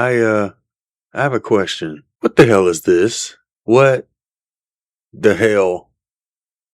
I have a question. What the hell is this? What the hell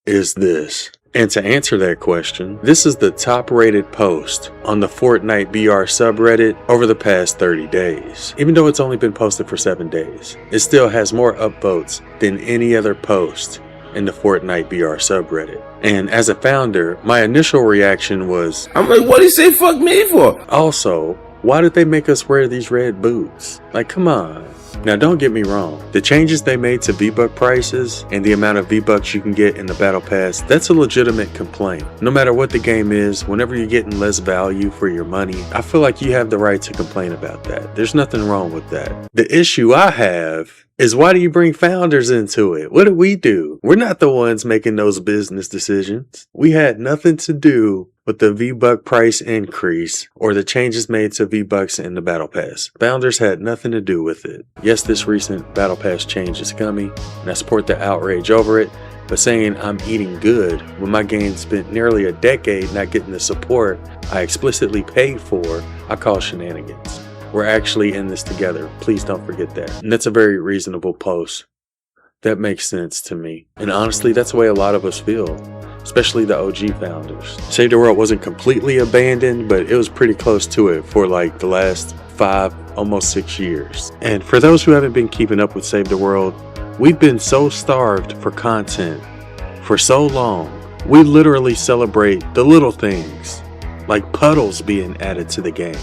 is this? And to answer that question, this is the top rated post on the Fortnite BR subreddit over the past 30 days. Even though it's only been posted for 7 days, it still has more upvotes than any other post in the Fortnite BR subreddit. And as a founder, my initial reaction was, I'm like, what do you say fuck me for? Also, why did they make us wear these red boots? Like, come on. Now, don't get me wrong. The changes they made to V-Buck prices and the amount of V-Bucks you can get in the Battle Pass, that's a legitimate complaint. No matter what the game is, whenever you're getting less value for your money, I feel like you have the right to complain about that. There's nothing wrong with that. The issue I have is, why do you bring founders into it? What do we do? We're not the ones making those business decisions. We had nothing to do with the V-Buck price increase or the changes made to V-Bucks in the Battle Pass. Founders had nothing to do with it. Yes, this recent Battle Pass change is coming, and I support the outrage over it, but saying I'm eating good when my game spent nearly a decade not getting the support I explicitly paid for, I call shenanigans. We're actually in this together. Please don't forget that. And that's a very reasonable post. That makes sense to me. And honestly, that's the way a lot of us feel, especially the OG founders. Save the World wasn't completely abandoned, but it was pretty close to it for like the last 5, almost 6 years. And for those who haven't been keeping up with Save the World, we've been so starved for content for so long. We literally celebrate the little things, like puddles being added to the game.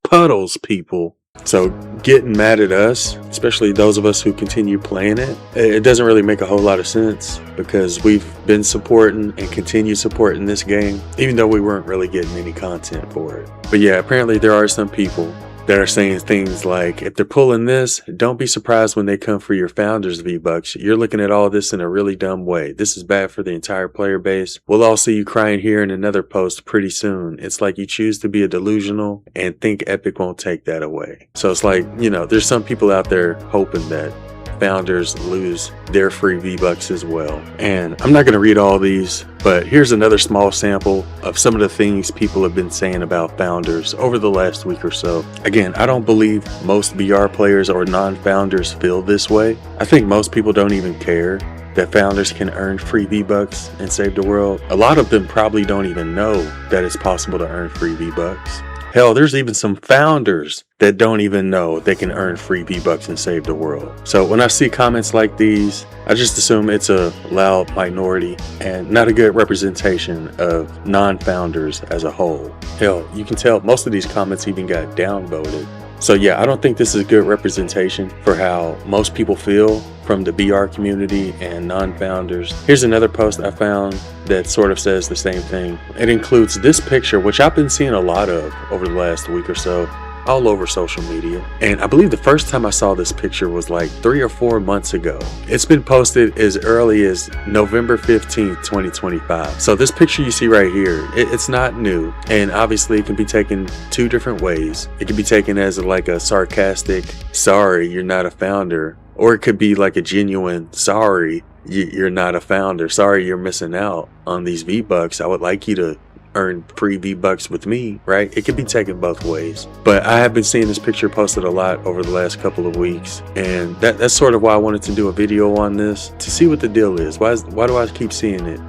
Puddles, people. So getting mad at us, especially those of us who continue playing it, it doesn't really make a whole lot of sense, because we've been supporting and continue supporting this game, even though we weren't really getting any content for it. But yeah, apparently there are some people that are saying things like, if they're pulling this, don't be surprised when they come for your founders V-Bucks. You're looking at all this in a really dumb way. This is bad for the entire player base. We'll all see you crying here in another post pretty soon. It's like you choose to be a delusional and think Epic won't take that away. So it's like, you know, there's some people out there hoping that founders lose their free V-Bucks as well. And I'm not going to read all these, but here's another small sample of some of the things people have been saying about founders over the last week or so. Again, I don't believe most BR players or non-founders feel this way. I think most people don't even care that founders can earn free V-Bucks and Save the World. A lot of them probably don't even know that it's possible to earn free V-Bucks. Hell, there's even some founders that don't even know they can earn free V-Bucks and Save the World. So when I see comments like these, I just assume it's a loud minority and not a good representation of non-founders as a whole. Hell, you can tell most of these comments even got downvoted. So yeah, I don't think this is a good representation for how most people feel from the BR community and non-founders. Here's another post I found that sort of says the same thing. It includes this picture, which I've been seeing a lot of over the last week or so, all over social media. And I believe the first time I saw this picture was like 3 or 4 months ago. It's been posted as early as November 15th, 2025. So this picture you see right here, it's not new. And obviously it can be taken 2 different ways. It can be taken as like a sarcastic, sorry, you're not a founder. Or it could be like a genuine, sorry, you're not a founder. Sorry, you're missing out on these V-Bucks. I would like you to earn free V-Bucks with me, right? It could be taken both ways. But I have been seeing this picture posted a lot over the last couple of weeks. And that's sort of why I wanted to do a video on this, to see what the deal is. Why do I keep seeing it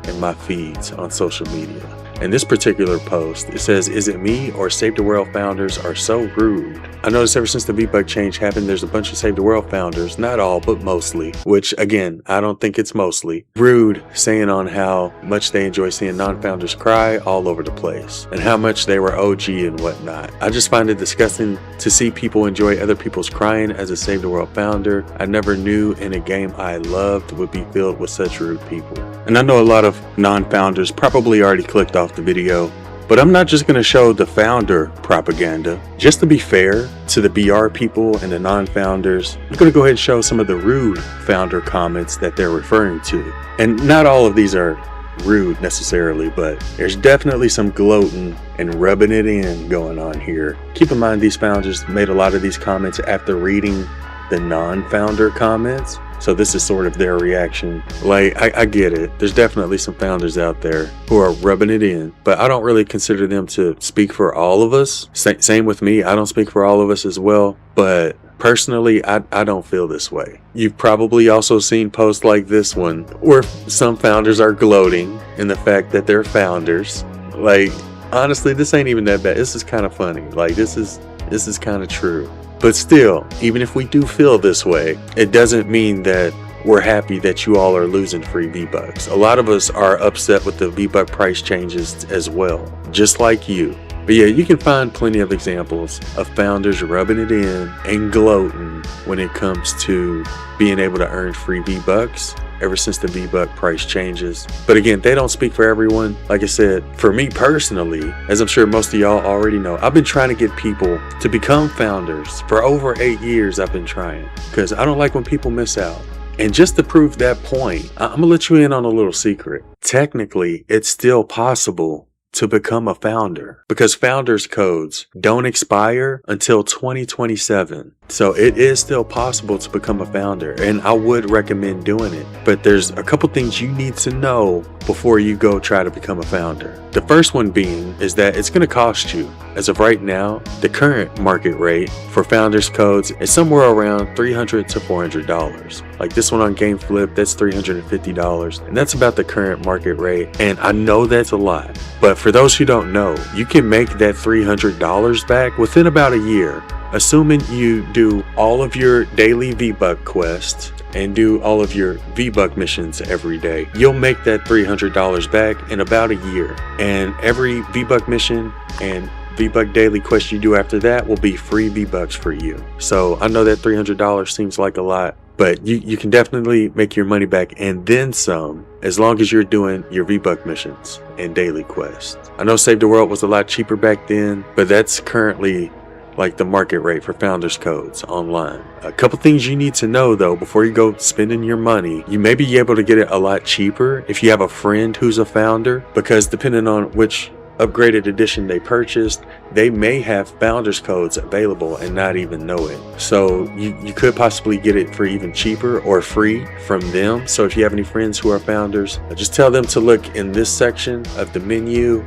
in my feeds on social media? In this particular post, it says, is it me or Save the World founders are so rude? I noticed ever since the V-Buck change happened, there's a bunch of Save the World founders, not all, but mostly, which again, I don't think it's mostly, rude, saying on how much they enjoy seeing non-founders cry all over the place and how much they were OG and whatnot. I just find it disgusting to see people enjoy other people's crying as a Save the World founder. I never knew in a game I loved would be filled with such rude people. And I know a lot of non-founders probably already clicked off the video, but I'm not just going to show the founder propaganda. Just to be fair to the BR people and the non-founders, I'm going to go ahead and show some of the rude founder comments that they're referring to. And not all of these are rude necessarily, but there's definitely some gloating and rubbing it in going on here. Keep in mind, these founders made a lot of these comments after reading the non-founder comments. So this is sort of their reaction. Like, I get it. There's definitely some founders out there who are rubbing it in, but I don't really consider them to speak for all of us. Same with me. I don't speak for all of us as well, but personally, I don't feel this way. You've probably also seen posts like this one where some founders are gloating in the fact that they're founders. Like, honestly, this ain't even that bad. This is kind of funny. Like, this is kind of true. But still, even if we do feel this way, it doesn't mean that we're happy that you all are losing free V-Bucks. A lot of us are upset with the V-Buck price changes as well, just like you. But yeah, you can find plenty of examples of founders rubbing it in and gloating when it comes to being able to earn free V-Bucks ever since the V-Buck price changes. But again, they don't speak for everyone. Like I said, for me personally, as I'm sure most of y'all already know, I've been trying to get people to become founders for over 8 years. I've been trying because I don't like when people miss out. And just to prove that point, I'm gonna let you in on a little secret. Technically, it's still possible to become a founder because founders codes don't expire until 2027. So it is still possible to become a founder, and I would recommend doing it. But there's a couple things you need to know before you go try to become a founder. The first one being is that it's going to cost you. As of right now, the current market rate for founders codes is somewhere around $300 to $400. Like this one on GameFlip, that's $350, and that's about the current market rate. And I know that's a lot, but for those who don't know, you can make that $300 back within about a year, assuming you do all of your daily V-Buck quests and do all of your V-Buck missions every day. You'll make that $300 back in about a year, and every V-Buck mission and V-Buck daily quest you do after that will be free V-Bucks for you. So I know that $300 seems like a lot, but you can definitely make your money back and then some, as long as you're doing your V-Buck missions and daily quests. I know Save the World was a lot cheaper back then, but that's currently like the market rate for founders codes online. A couple things you need to know though before you go spending your money. You may be able to get it a lot cheaper if you have a friend who's a founder, because depending on which upgraded edition they purchased, they may have founders codes available and not even know it. So you could possibly get it for even cheaper or free from them. So if you have any friends who are founders, just tell them to look in this section of the menu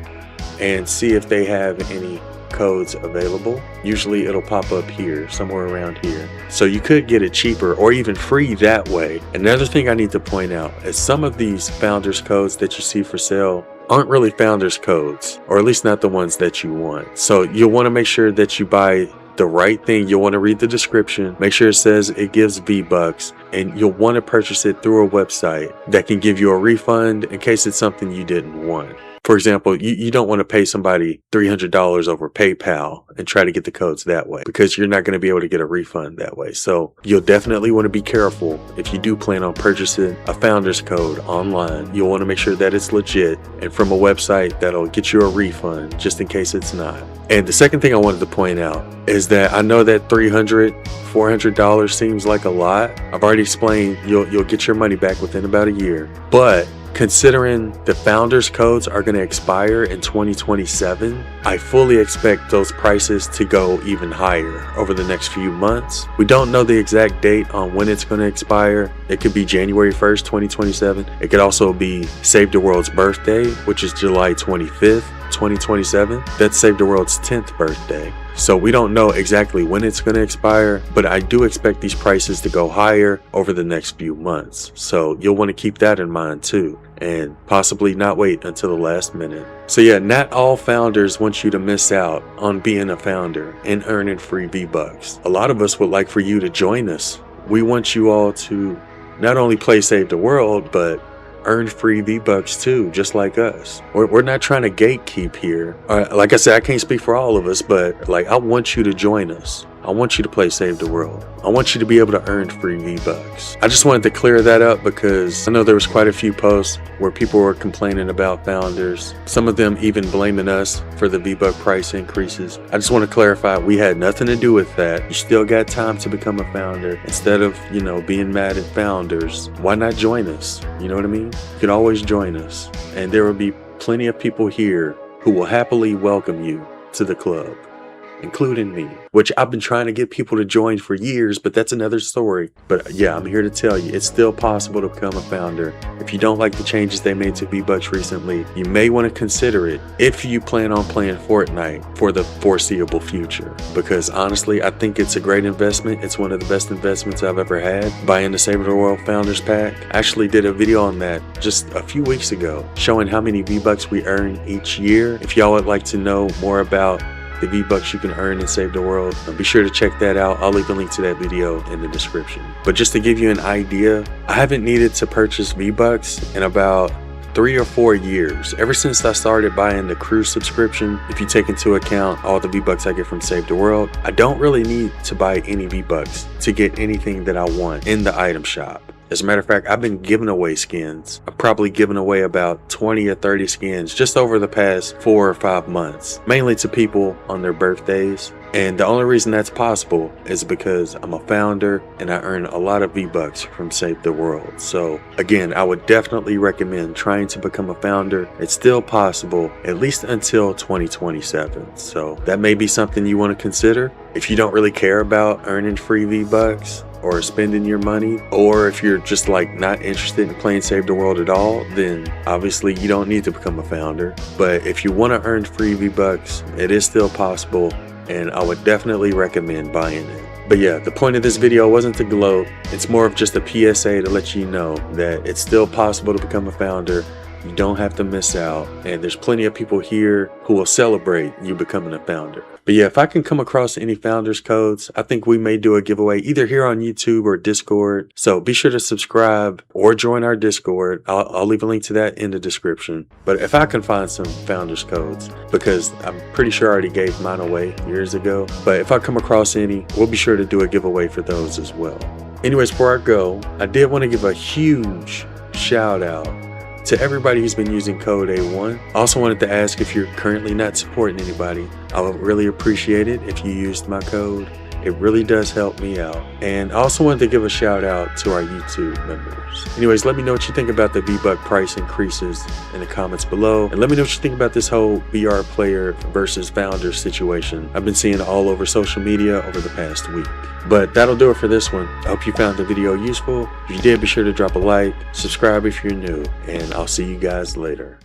and see if they have any codes available. Usually it'll pop up here, somewhere around here. So you could get it cheaper or even free that way. Another thing I need to point out is some of these founders codes that you see for sale aren't really founders codes, or at least not the ones that you want. So you'll want to make sure that you buy the right thing. You'll want to read the description, make sure it says it gives V-Bucks, and you'll want to purchase it through a website that can give you a refund in case it's something you didn't want. For example, you don't want to pay somebody $300 over PayPal and try to get the codes that way, because you're not going to be able to get a refund that way. So you'll definitely want to be careful if you do plan on purchasing a founder's code online. You'll want to make sure that it's legit and from a website that'll get you a refund just in case it's not. And the second thing I wanted to point out is that I know that $300, $400 seems like a lot. I've already explained you'll get your money back within about a year, but considering the founders codes are going to expire in 2027, I fully expect those prices to go even higher over the next few months. We don't know the exact date on when it's going to expire. It could be January 1st, 2027. It could also be Save the World's birthday, which is July 25th, 2027. That's Save the World's 10th birthday. So we don't know exactly when it's going to expire, but I do expect these prices to go higher over the next few months. So you'll want to keep that in mind too, and possibly not wait until the last minute. So yeah, not all founders want you to miss out on being a founder and earning free V-Bucks. A lot of us would like for you to join us. We want you all to not only play Save the World, but earn free V-Bucks too, just like us. We're not trying to gatekeep here. Like I said, I can't speak for all of us, but like, I want you to join us. I want you to play Save the World. I want you to be able to earn free V-Bucks. I just wanted to clear that up because I know there was quite a few posts where people were complaining about founders. Some of them even blaming us for the V-Buck price increases. I just want to clarify, we had nothing to do with that. You still got time to become a founder. Instead of, being mad at founders, why not join us? You know what I mean? You can always join us. And there will be plenty of people here who will happily welcome you to the club. including me, which I've been trying to get people to join for years, but that's another story. But yeah, I'm here to tell you, it's still possible to become a founder. If you don't like the changes they made to V-Bucks recently, you may want to consider it if you plan on playing Fortnite for the foreseeable future. Because honestly, I think it's a great investment. It's one of the best investments I've ever had, buying the Save the World Founders Pack. I actually did a video on that just a few weeks ago, showing how many V-Bucks we earn each year. If y'all would like to know more about the V-Bucks you can earn and Save the World, be sure to check that out. I'll leave a link to that video in the description. But just to give you an idea, I haven't needed to purchase V-Bucks in about 3 or 4 years. Ever since I started buying the cruise subscription, if you take into account all the V-Bucks I get from Save the World, I don't really need to buy any V-Bucks to get anything that I want in the item shop. As a matter of fact, I've been giving away skins. I've probably given away about 20 or 30 skins just over the past 4 or 5 months, mainly to people on their birthdays. And the only reason that's possible is because I'm a founder and I earn a lot of V-Bucks from Save the World. So again, I would definitely recommend trying to become a founder. It's still possible, at least until 2027. So that may be something you want to consider. If you don't really care about earning free V-Bucks or spending your money, or if you're just like not interested in playing Save the World at all, then obviously you don't need to become a founder. But if you want to earn free V-Bucks, it is still possible, and I would definitely recommend buying it. But yeah, the point of this video wasn't to gloat. It's more of just a PSA to let you know that it's still possible to become a founder. You don't have to miss out, and there's plenty of people here who will celebrate you becoming a founder. But yeah, if I can come across any founders codes, I think we may do a giveaway either here on YouTube or Discord. So be sure to subscribe or join our Discord. I'll leave a link to that in the description. But if I can find some founders codes, because I'm pretty sure I already gave mine away years ago, but if I come across any, we'll be sure to do a giveaway for those as well. Anyways, before I go, I did want to give a huge shout out to everybody who's been using code A1. I also wanted to ask if you're currently not supporting anybody. I would really appreciate it if you used my code. It really does help me out. And I also wanted to give a shout out to our YouTube members. Anyways, let me know what you think about the V-Buck price increases in the comments below. And let me know what you think about this whole VR player versus founder situation I've been seeing all over social media over the past week. But that'll do it for this one. I hope you found the video useful. If you did, be sure to drop a like, subscribe if you're new, and I'll see you guys later.